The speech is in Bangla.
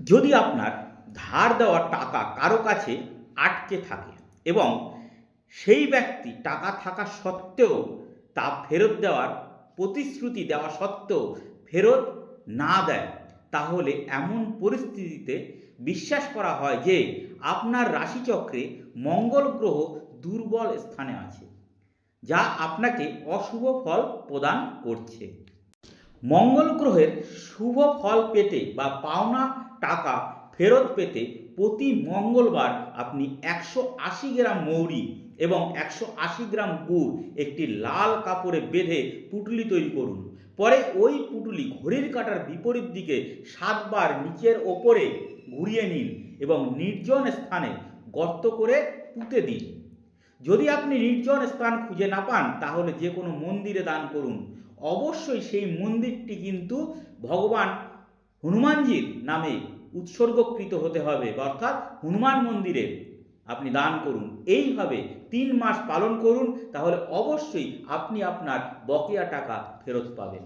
যদি আপনার ধার দেওয়া টাকা কারো কাছে আটকে থাকে এবং সেই ব্যক্তি টাকা থাকা সত্ত্বেও তা ফেরত দেওয়ার প্রতিশ্রুতি দেওয়া সত্ত্বেও ফেরত না দেয়, তাহলে এমন পরিস্থিতিতে বিশ্বাস করা হয় যে আপনার রাশিচক্রে মঙ্গল গ্রহ দুর্বল স্থানে আছে, যা আপনাকে অশুভ ফল প্রদান করছে। মঙ্গল গ্রহের শুভ ফল পেতে বা পাওনা টাকা ফেরত পেতে প্রতি মঙ্গলবার আপনি 180 গ্রাম মৌরি এবং 180 গ্রাম গুড় একটি লাল কাপড়ে বেঁধে পুঁটুলি তৈরি করুন। পরে ওই পুঁটুলি ঘড়ির কাঁটার বিপরীত দিকে 7 বার নিচের ওপরে ঘুরিয়ে নিন এবং নির্জন স্থানে গর্ত করে পুঁতে দিন। যদি আপনি নির্জন স্থান খুঁজে না পান, তাহলে যে কোনো মন্দিরে দান করুন। অবশ্যই সেই মন্দিরটি কিন্তু ভগবান হনুমানজির নামে উৎসর্গকৃত হতে হবে, অর্থাৎ হনুমান মন্দিরে আপনি দান করুন। এইভাবে 3 মাস পালন করুন, তাহলে অবশ্যই আপনি আপনার বকেয়া টাকা ফেরত পাবেন।